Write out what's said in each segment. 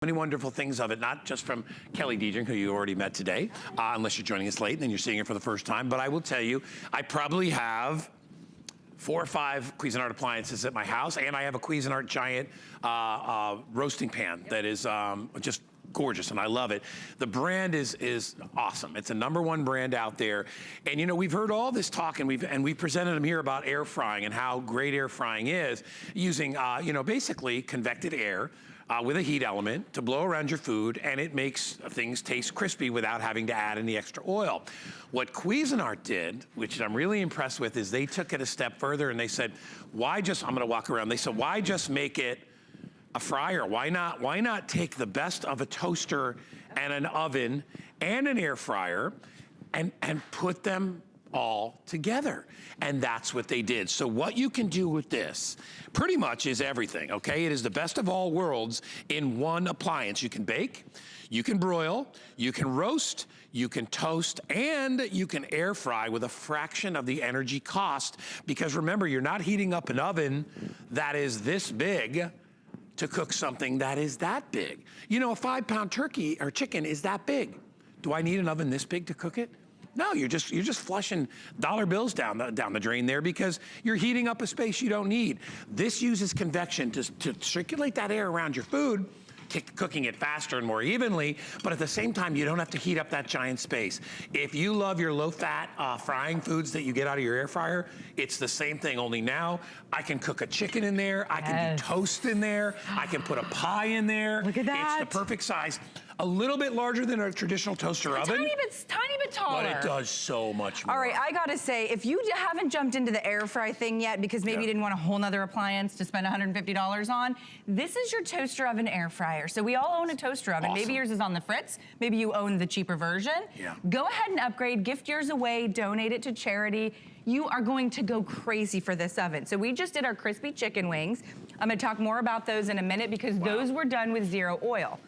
Many wonderful things of it, not just from Kelly Diedring, who you already met today, unless you're joining us late and then you're seeing her for the first time. But I will tell you, I probably have 4 or 5 Cuisinart appliances at my house, and I have a Cuisinart giant roasting pan that is just gorgeous, and I love it. The brand is awesome. It's a #1 brand out there. And you know, we've heard all this talk, and we've presented them here about air frying and how great air frying is, using you know, basically convected air with a heat element to blow around your food, and it makes things taste crispy without having to add any extra oil. What Cuisinart did, which I'm really impressed with, is they took it a step further and they said, why just, I'm gonna walk around, they said, why just make it a fryer? Why not take the best of a toaster and an oven and an air fryer and put them all together? And that's what they did. So what you can do with this pretty much is everything, okay? It is the best of all worlds in one appliance. You can bake, you can broil, you can roast, you can toast, and you can air fry with a fraction of the energy cost, because remember, you're not heating up an oven that is this big to cook something that is that big. You know, a 5-pound turkey or chicken is that big. Do I need an oven this big to cook it? No, you're just flushing dollar bills down the drain there, because you're heating up a space you don't need. This uses convection to circulate that air around your food, cooking it faster and more evenly, but at the same time, you don't have to heat up that giant space. If you love your low-fat frying foods that you get out of your air fryer, it's the same thing, only now I can cook a chicken in there, I can do toast in there, I can put a pie in there. Look at that. It's the perfect size. A little bit larger than a traditional toaster oven. Tiny bit taller. But it does so much more. All right, I gotta say, if you haven't jumped into the air fry thing yet, because maybe you didn't want a whole nother appliance to spend $150 on, this is your toaster oven air fryer. So we all own a toaster oven. Awesome. Maybe yours is on the fritz. Maybe you own the cheaper version. Yeah. Go ahead and upgrade, gift yours away, donate it to charity. You are going to go crazy for this oven. So we just did our crispy chicken wings. I'm gonna talk more about those in a minute, because those were done with 0 oil.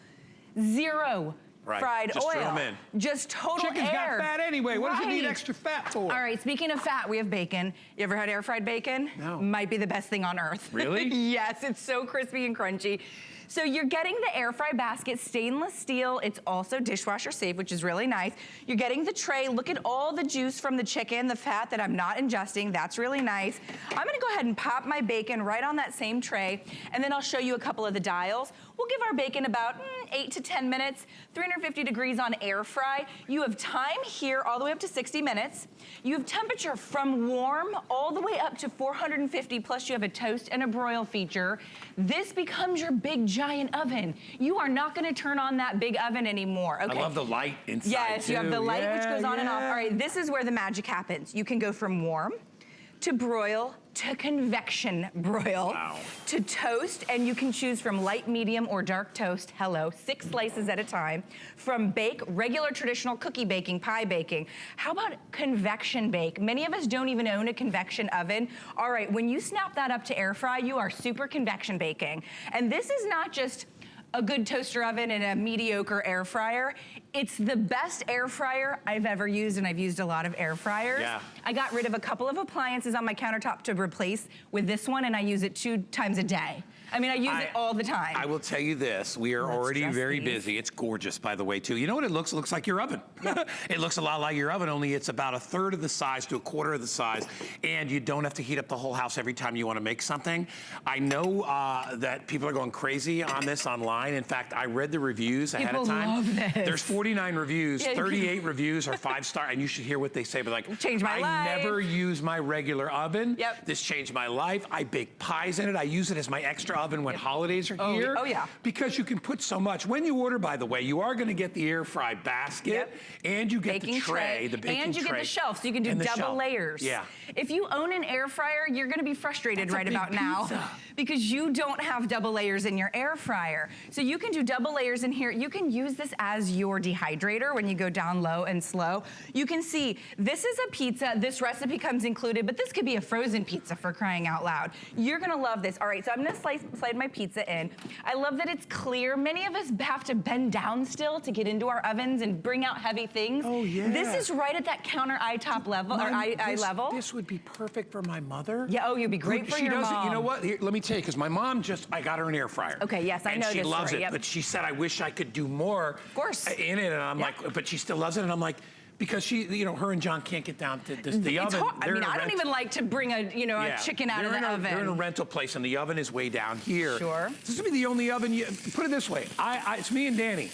0 fried just oil. throw them in. Just total Chicken's air. got fat anyway. What does it need extra fat for? All right, speaking of fat, we have bacon. You ever had air fried bacon? No. Might be the best thing on earth. Really? Yes, it's so crispy and crunchy. So you're getting the Airfryer Basket, stainless steel. It's also dishwasher safe, which is really nice. You're getting the tray. Look at all the juice from the chicken, the fat that I'm not ingesting. That's really nice. I'm gonna go ahead and pop my bacon right on that same tray, and then I'll show you a couple of the dials. We'll give our bacon about 8 to 10 minutes, 350 degrees on air fry. You have time here all the way up to 60 minutes. You have temperature from warm all the way up to 450, plus you have a toast and a broil feature. This becomes your big giant oven. You are not gonna turn on that big oven anymore, okay? I love the light inside Yes, too. You have the light which goes on and off. All right, this is where the magic happens. You can go from warm to broil to convection broil to toast, and you can choose from light, medium, or dark toast. Hello, 6 slices at a time. From bake, regular traditional cookie baking, pie baking. How about convection bake? Many of us don't even own a convection oven. All right, when you snap that up to air fry, you are super convection baking. And this is not just a good toaster oven and a mediocre air fryer. It's the best air fryer I've ever used, and I've used a lot of air fryers. Yeah. I got rid of a couple of appliances on my countertop to replace with this one, and I use it 2 times a day. I mean, I use it all the time. I will tell you this, we are already very busy. It's gorgeous, by the way, too. You know what it looks? It looks like your oven. Yeah. It looks a lot like your oven, only it's about 1/3 of the size to 1/4 of the size, and you don't have to heat up the whole house every time you want to make something. I know that people are going crazy on this online. In fact, I read the reviews ahead of time. Love this. There's 49 reviews, 38 reviews are 5-star, and you should hear what they say, but like, changed my life. I never use my regular oven. Yep. This changed my life. I bake pies in it. I use it as my extra oven when holidays are here. Oh yeah. Because you can put so much. When you order, by the way, you are gonna get the air fry basket, and you get baking the tray, the baking and you tray, get the shelf, so you can do double layers. Yeah. If you own an air fryer, you're gonna be frustrated right about now because you don't have double layers in your air fryer. So you can do double layers in here. You can use this as your dehydrator when you go down low and slow. You can see this is a pizza. This recipe comes included, but this could be a frozen pizza, for crying out loud. You're gonna love this. All right, so I'm gonna slice slide my pizza in. I love that it's clear. Many of us have to bend down still to get into our ovens and bring out heavy things. Oh, yeah. This is right at that counter eye top level, or eye level. This would be perfect for my mother. Yeah, oh, you'd be great for your mom. You know what? Here, let me tell you, because my mom I got her an air fryer. Okay, yes, I know this And she loves story, it, yep. but she said, I wish I could do more Of course. in it. And I'm like, but she still loves it. And I'm like, because her and John can't get down to the oven. I mean, I don't even like to bring a chicken out of the oven. They're in a rental place, and the oven is way down here. Sure. This would be the only oven. Put it this way, it's me and Danny.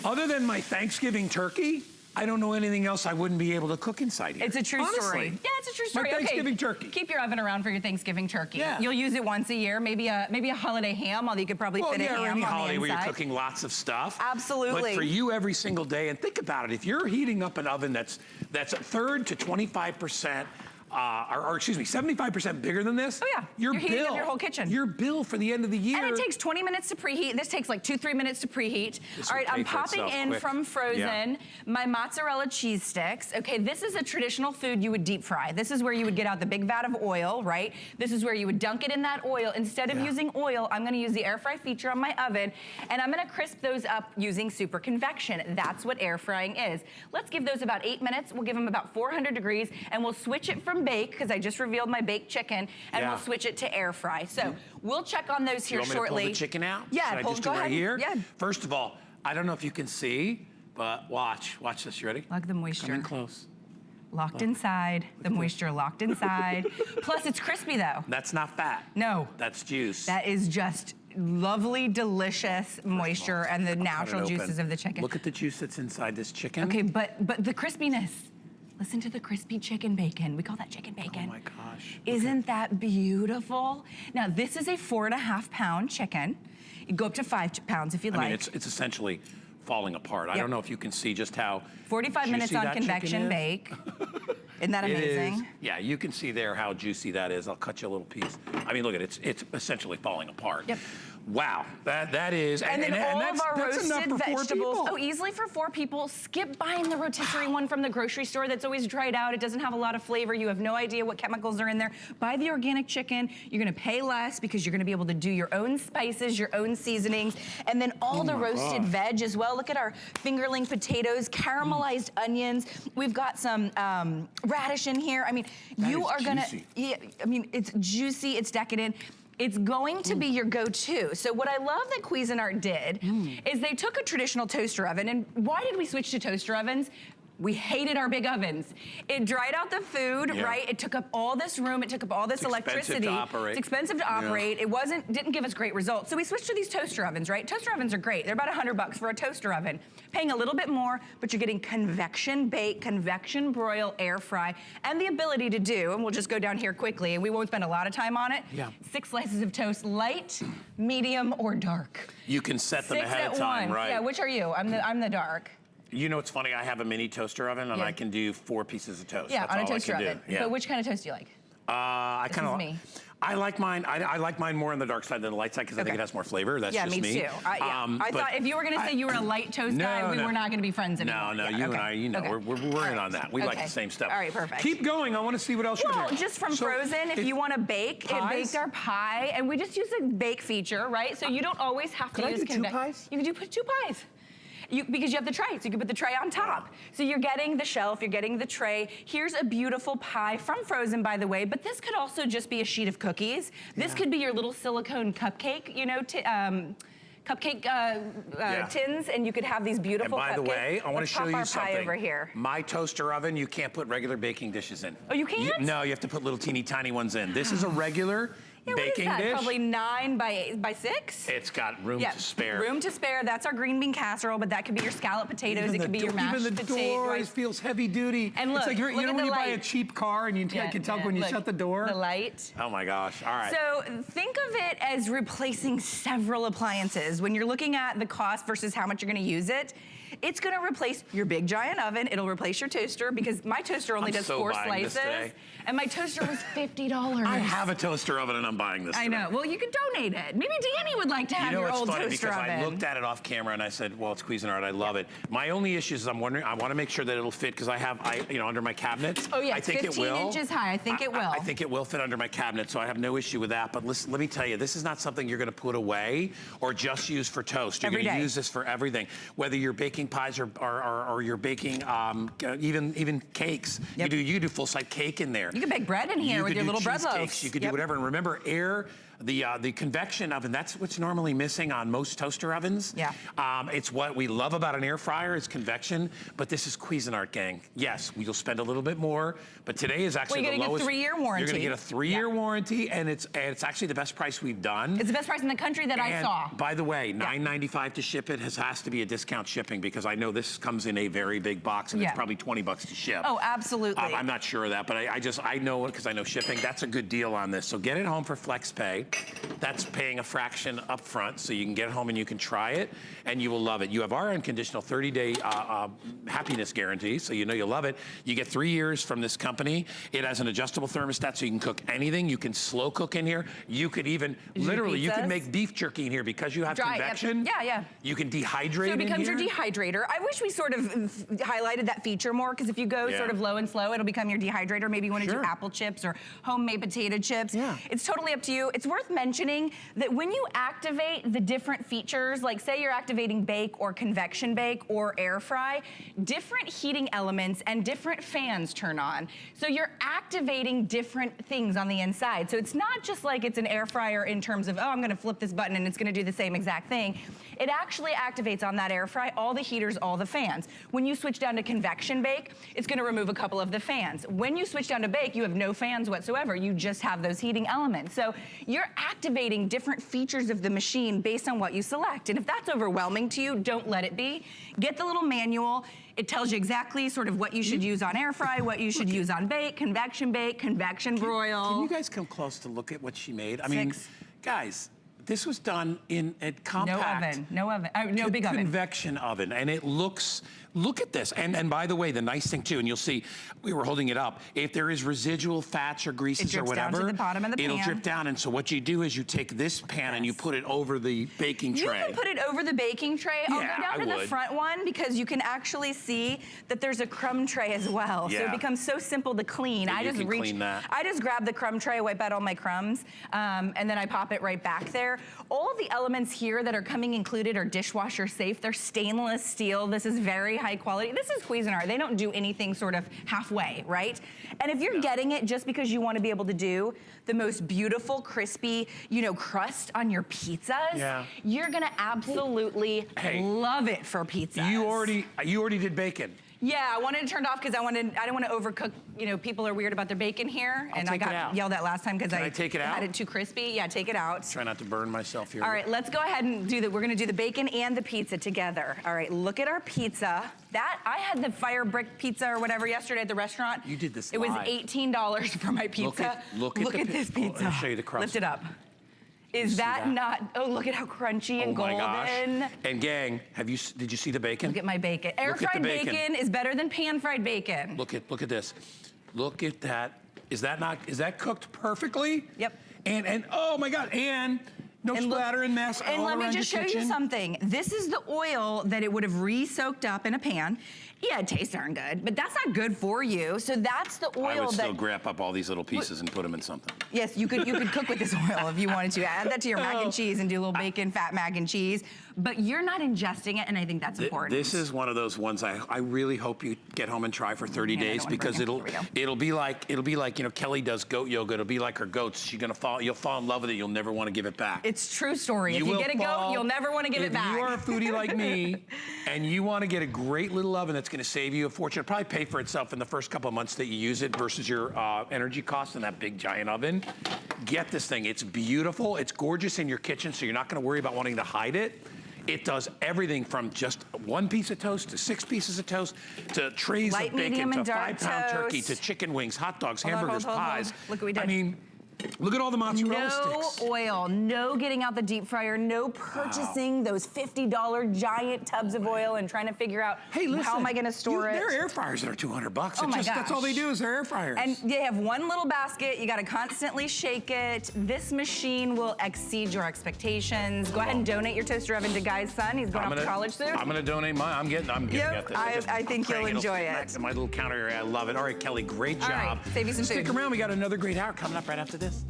Other than my Thanksgiving turkey, I don't know anything else I wouldn't be able to cook inside here. It's a true Honestly. story. Yeah, it's a true story. My Thanksgiving turkey. Keep your oven around for your Thanksgiving turkey. Yeah. You'll use it once a year, maybe a holiday ham, although you could probably fit a ham or any on holiday the where you're inside. cooking lots of stuff. Absolutely. But for you every single day, and think about it, if you're heating up an oven that's a third to 25%, or excuse me, 75% bigger than this. Oh yeah, you're heating up your whole kitchen. Your bill for the end of the year. And it takes 20 minutes to preheat. This takes like 2-3 minutes to preheat. All right, I'm popping in from frozen my mozzarella cheese sticks. Okay, this is a traditional food you would deep fry. This is where you would get out the big vat of oil, right? This is where you would dunk it in that oil. Instead of using oil, I'm gonna use the air fry feature on my oven, and I'm gonna crisp those up using super convection. That's what air frying is. Let's give those about 8 minutes. We'll give them about 400 degrees, and we'll switch it from bake, because I just revealed my baked chicken, and we'll switch it to air fry. So we'll check on those here shortly. You want me to pull the chicken out? Yeah, Should I just do right here? Yeah. First of all, I don't know if you can see, but watch this. You ready? Look at the moisture. Come in close. Locked inside, the moisture locked inside. Plus it's crispy though. That's not fat. No. That's juice. That is just lovely, delicious moisture and the natural juices of the chicken. Look at the juice that's inside this chicken. Okay, but the crispiness. Listen to the crispy chicken bacon. We call that chicken bacon. Oh my gosh. Isn't that beautiful? Now this is a 4.5 pound chicken. You go up to 5 pounds if you'd like. I mean, it's essentially falling apart. I don't know if you can see just how 45 minutes on convection bake. Isn't that amazing? It is. Yeah, you can see there how juicy that is. I'll cut you a little piece. I mean, look at it. It's essentially falling apart. Yep. Wow, that is. And then all that's, of our that's enough roasted for 4 vegetables. people. Oh, easily for 4 people. Skip buying the rotisserie one from the grocery store that's always dried out. It doesn't have a lot of flavor. You have no idea what chemicals are in there. Buy the organic chicken. You're gonna pay less because you're gonna be able to do your own spices, your own seasonings, and then all the roasted veg as well. Look at our fingerling potatoes, caramelized onions. We've got some radish in here. I mean, you are gonna, yeah, I mean, it's juicy, it's decadent. It's going to be your go-to. So what I love that Cuisinart did is they took a traditional toaster oven, and why did we switch to toaster ovens? We hated our big ovens. It dried out the food, right? It took up all this room. It took up all this electricity. It's expensive to operate. It didn't give us great results. So we switched to these toaster ovens, right? Toaster ovens are great. They're about $100 for a toaster oven. Paying a little bit more, but you're getting convection bake, convection broil, air fry, and the ability to do, and we'll just go down here quickly, and we won't spend a lot of time on it. 6 slices of toast, light, medium, or dark. You can set them 6 ahead at of time, once. right? Yeah, which are you? I'm the dark. You know what's funny? I have a mini toaster oven, and I can do 4 pieces of toast. Yeah, That's on a all toaster I can oven. do. Yeah. So which kind of toast do you like? I kind of. I like mine. I like mine more on the dark side than the light side because I think it has more flavor. That's just me. Yeah, me too. I thought if you were going to say you were a light toast guy, we were not going to be friends anymore. No, you and I, you know, we're in on that. We like the same stuff. All right, perfect. Keep going. I want to see what else you have. Well, just from frozen, if you want to bake, it baked our pie, and we just use a bake feature, right? So you don't always have to use two pies? You can do 2 pies. Because you have the tray, so you can put the tray on top. So you're getting the shelf, you're getting the tray. Here's a beautiful pie from Frozen, by the way, but this could also just be a sheet of cookies. This could be your little silicone cupcake, you know, cupcake tins, and you could have these beautiful cupcakes. And by the way, I want to show you something. Pie over here. My toaster oven, you can't put regular baking dishes in. Oh, you can't? No, you have to put little teeny tiny ones in. This is a regular baking dish. Probably 9 by 6. It's got room to spare. Room to spare. That's our green bean casserole, but that could be your scallop potatoes. It could be your mashed potatoes. Even the door feels heavy duty. And look, it's like you know when you buy a cheap car and you can tell when you shut the door. The light. Oh my gosh! All right. So think of it as replacing several appliances. When you're looking at the cost versus how much you're going to use it, it's going to replace your big giant oven. It'll replace your toaster because my toaster only does 4 slices, and my toaster was $50. I have a toaster oven and I'm buying this I today. know. Well, you could donate it. Maybe Danny would like to have your old funny toaster because oven. I looked at it off camera and I said, well, it's Cuisinart. I love it. My only issue is I'm wondering, I want to make sure that it'll fit because under my cabinet. Oh yeah, I think 15 it will. inches high. I think it will. I think it will fit under my cabinet, so I have no issue with that. But listen, let me tell you, this is not something you're going to put away or just use for toast. You're going to use this for everything, whether you're baking pies or you're baking even cakes. Yep. You do full-size cake in there. You can bake bread in here with your little bread loaves. You could do whatever. And remember, the convection oven, that's what's normally missing on most toaster ovens. Yeah. It's what we love about an air fryer is convection, but this is Cuisinart, gang. Yes, you'll spend a little bit more, but today is actually the lowest. Well, you're going to get a 3-year warranty. You're going to get a 3-year warranty, and it's actually the best price we've done. It's the best price in the country that I saw. By the way, $9.95 to ship it has to be a discount shipping because I know this comes in a very big box and it's probably $20 to ship. Oh, absolutely. I'm not sure of that, but I know it because I know shipping. That's a good deal on this. So get it home for FlexPay. That's paying a fraction up front, so you can get it home and you can try it, and you will love it. You have our unconditional 30-day happiness guarantee, so you know you'll love it. You get 3 years from this company. It has an adjustable thermostat, so you can cook anything. You can slow cook in here. You could even, literally, you can make beef jerky in here because you have convection. Yeah. You can dehydrate So it becomes in your here. dehydrator. I wish we sort of highlighted that feature more, because if you go sort of low and slow, it'll become your dehydrator. Maybe you want to do apple chips or homemade potato chips. Yeah. It's totally up to you. It's worth mentioning that when you activate the different features, like say you're activating bake or convection bake or air fry, different heating elements and different fans turn on. So you're activating different things on the inside. So it's not just like it's an air fryer in terms of, oh, I'm gonna flip this button and it's gonna do the same exact thing. It actually activates on that air fry all the heaters, all the fans. When you switch down to convection bake, it's gonna remove a couple of the fans. When you switch down to bake, you have no fans whatsoever. You just have those heating elements. So you're activating different features of the machine based on what you select. And if that's overwhelming to you, don't let it be. Get the little manual. It tells you exactly sort of what you should use on air fry, what you should use on bake, convection broil. Can you guys come close to look at what she made? I mean, guys, this was done in a compact. No big oven. Convection oven, and it looks, look at this. And by the way, the nice thing too, and you'll see, we were holding it up, if there is residual fats or greases or whatever, down to the bottom of the pan. It'll drip down. And so what you do is you take this pan and you put it over the baking tray. You can put it over the baking tray. I'll go down to the front one because you can actually see that there's a crumb tray as well. So it becomes so simple to clean. I just grab the crumb tray, wipe out all my crumbs, and then I pop it right back there. All of the elements here that are coming included are dishwasher safe. They're stainless steel. This is very high quality. This is Cuisinart. They don't do anything sort of halfway, right? And if you're getting it just because you want to be able to do the most beautiful, crispy, crust on your pizzas, you're gonna absolutely love it for pizzas. You already did bacon. Yeah, I wanted it turned off because I didn't want to overcook. People are weird about their bacon here, and I got yelled at last time because I take it out? had it too crispy. Yeah, take it out. Try not to burn myself here. All right, let's go ahead and do that. We're gonna do the bacon and the pizza together. All right, look at our pizza. I had the fire brick pizza or whatever yesterday at the restaurant. You did this It was live. $18 for my pizza. Look at this pizza. I'll show you the crust. Lift it up. Is that not, oh, look at how crunchy and golden. Gosh. And gang, did you see the bacon? Look at my bacon. Air fried bacon is better than pan fried bacon. Look at this. Look at that. Is that cooked perfectly? Yep. And oh my God, and no splatter and mess and all let me around just your show kitchen. you something. This is the oil that it would have re-soaked up in a pan. Yeah, it tastes darn good, but that's not good for you. So that's the oil I would still grab up all these little pieces and put them in something. Yes, you could cook with this oil if you wanted to. Add that to your mac and cheese and do a little bacon, fat mac and cheese. But you're not ingesting it, and I think that's important. This is one of those ones I really hope you get home and try for 30 days because it'll be like Kelly does goat yoga. It'll be like her goats. You'll fall in love with it. You'll never want to give it back. It's true story. If you get a goat, you'll never want to give it back. If you are a foodie like me and you want to get a great little oven that's going to save you a fortune, it'll probably pay for itself in the first couple of months that you use it versus your energy costs in that big giant oven. Get this thing. It's beautiful. It's gorgeous in your kitchen, so you're not going to worry about wanting to hide it. It does everything from just one piece of toast to 6 pieces of toast to trays of bacon to 5-pound turkey to chicken wings, hot dogs, hamburgers, pies. Look what we did. I mean, Look at all the mozzarella sticks. No oil, no getting out the deep fryer, no purchasing those $50 giant tubs of oil and trying to figure out, hey, listen, how am I gonna store it? There are air fryers that are $200. Oh my gosh. That's all they do is they're air fryers. And they have one little basket. You gotta constantly shake it. This machine will exceed your expectations. Go ahead and donate your toaster oven to Guy's son. He's going off to college soon. I'm gonna donate mine. I'm getting Yep, this. I think you'll enjoy it. Back to my little counter area. I love it. All right, Kelly, great job. All right, save you some Stick food. around. We got another great hour coming up right after this.